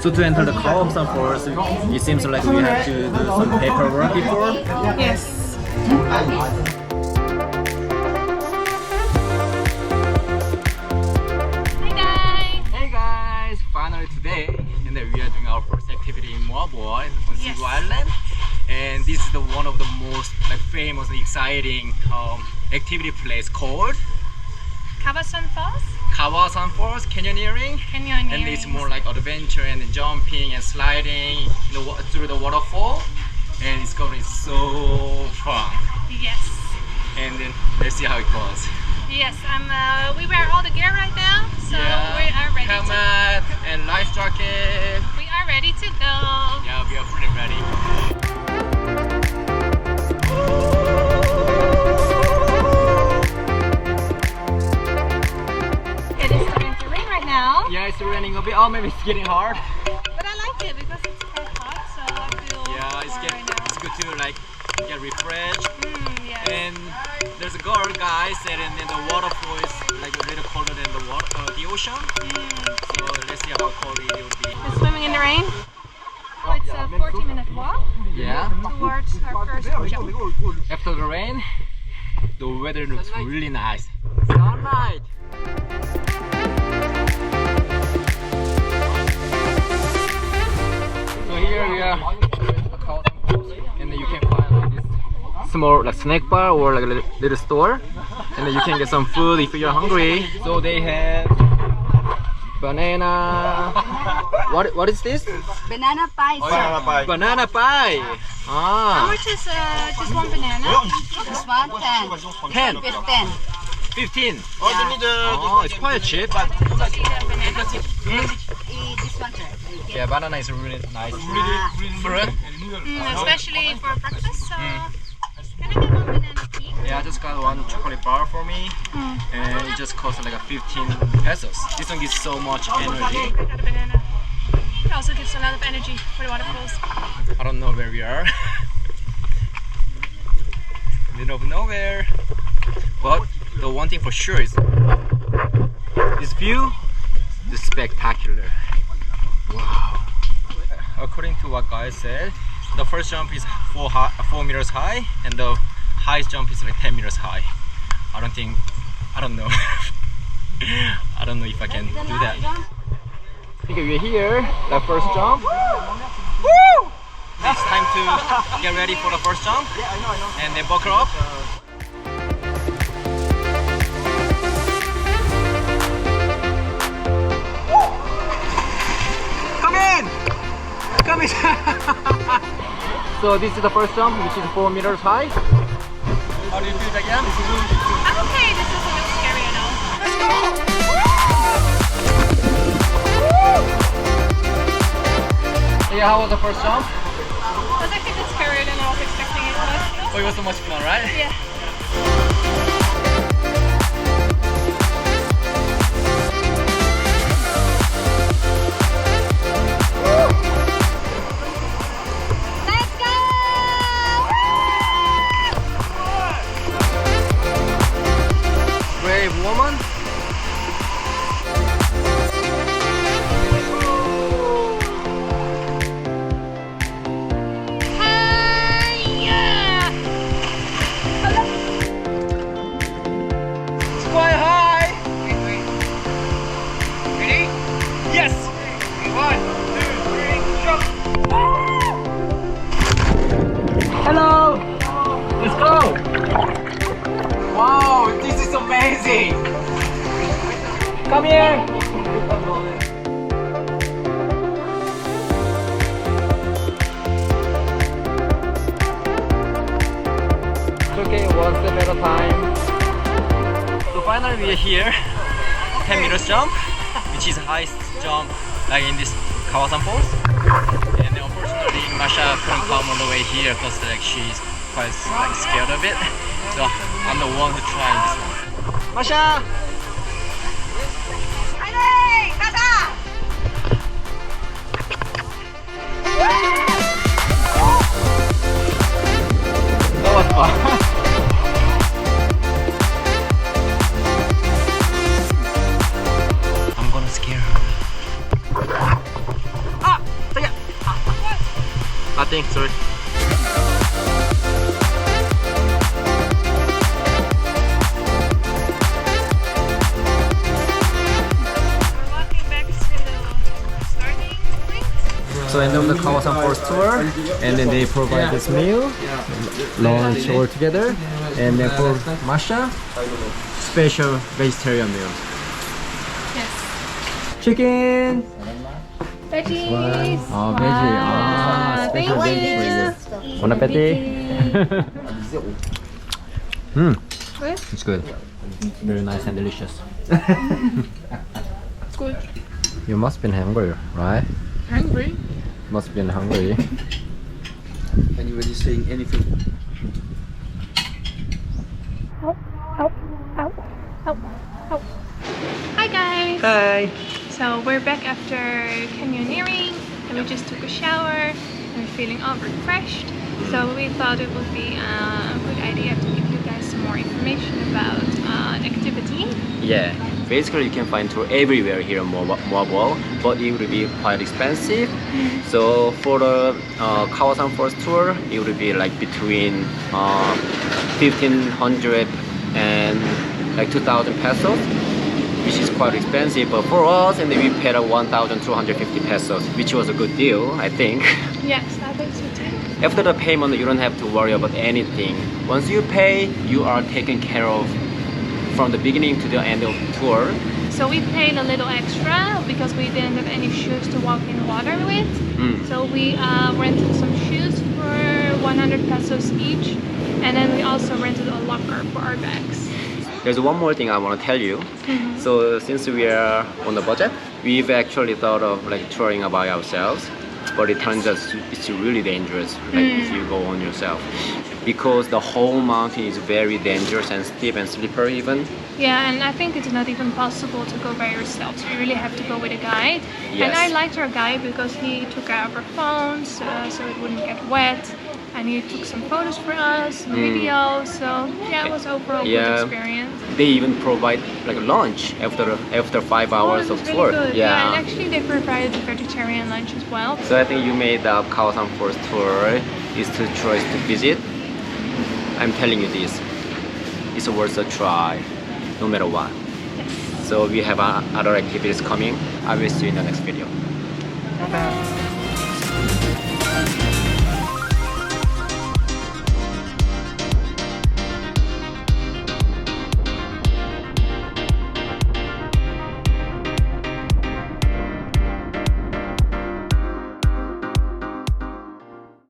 So to enter the Kawasan Falls, it seems like we have to do some paperwork before. Yes. Hey guys! Finally today, and then we are doing our first activity in Moalboal on Cebu Island, and this is one of the most famous and exciting activity place called Kawasan Falls? Kawasan Falls Canyoneering. Canyoneering. And it's more like adventure and jumping and sliding through the waterfall, and it's gonna be so fun. Yes. And then let's see how it goes. Yes, we wear all the gear right now, so we are ready helmet and life jacket. We are ready to go. Yeah, we are pretty ready. It is starting to rain right now. Yeah, it's raining a bit. Oh, maybe it's getting hard. But I like it because it's quite hot, so I feel It's warm right now. it's good to get refreshed. Yes. And there's a girl, guys, and then the waterfall is a little colder than the ocean. So let's see how cold it will be. We're swimming in the rain. So it's a 40-minute walk Yeah. towards our first jump. After the rain, the weather looks really nice. Sunlight. So here we are, and then you can find this small snack bar or a little store, and then you can get some food if you're hungry. So they have banana. What is this? Banana pie. Banana pie. How Ah, much is just one banana? This one, 10. 10, 15. 15. Oh, it's quite cheap. Eat a banana. This one, sir. Yeah, banana is really nice fruit. Especially for breakfast. So can I get one banana tea? Yeah, I just got one chocolate bar for me, and it just costs like 15 pesos. This one gives so much energy. I got a banana. It also gives a lot of energy for the waterfalls. I don't know where we are. Middle of nowhere. But the one thing for sure is this view is spectacular. Wow. According to what guys said, the first jump is 4 meters high, and the highest jump is 10 meters high. I don't know. I don't know if I can do that. Okay, we're here, the first jump. Woo! It's time to get ready for the first jump, and then buckle up. Come in! Come in! So this is the first jump, which is 4 meters high. How do you feel again? I'm okay. This is a bit scary, I know. Let's go! Yeah, how was the first jump? It was actually a bit scarier than I was expecting it was. Oh, it was so much fun, right? Yeah. Let's go! Brave woman. It's quite high. Ready? Yes. 1, 2, 3, jump. Hello. Let's go. Wow, this is amazing. Come here. It's okay, one step at a time. So finally we are here. 10 meters jump, which is the highest jump in this Kawasan Falls. And unfortunately Masha couldn't come all the way here because she's quite scared of it. So I'm the one who tried this one. Masha! Hey, 가자! That was fun. I'm gonna scare her. Ah! nothing. Sorry. We're walking back to the starting point. So end of the Kawasan Falls tour, and then they provide this meal, lunch all together, and then for Masha, special vegetarian meal. Yes. Chicken. Veggies. Oh, veggie. Ah, special thank veggie for you. you. Bon appetit. Hmm. Good? It's good. Very nice and delicious. Good. You must be hungry, right? Hungry? Must be hungry. Anybody saying anything? Hi guys! Hi. So we're back after canyoneering and we just took a shower and we're feeling all refreshed. So we thought it would be a good idea to give you guys some more information about the activity. Yeah. Basically, you can find tour everywhere here in Moalboal, but it would be quite expensive. So for the Kawasan Falls tour, it would be like between 1,500 and like 2,000 pesos, which is quite expensive. But for us, and then we paid 1,250 pesos, which was a good deal, I think. Yes, I think so too. After the payment, you don't have to worry about anything. Once you pay, you are taken care of from the beginning to the end of the tour. So we paid a little extra because we didn't have any shoes to walk in water with. So we rented some shoes for 100 pesos each, and then we also rented a locker for our bags. There's one more thing I want to tell you. So since we are on the budget, we've actually thought of like touring by ourselves, but it turns out it's really dangerous if you go on yourself, because the whole mountain is very dangerous and steep and slippery even. Yeah, and I think it's not even possible to go by yourself, so you really have to go with a guide. Yes. And I liked our guide because he took out our phones so it wouldn't get wet, and he took some photos for us, some videos, so yeah, it was overall a good experience. They even provide like lunch after 5 hours Oh, of it's tour. really good. Yeah, and actually they provided a vegetarian lunch as well. So I think you made the Kawasan Falls tour is too choice to visit. I'm telling you this, it's worth a try, no matter what. So we have other activities coming. I will see you in the next video. Bye-bye.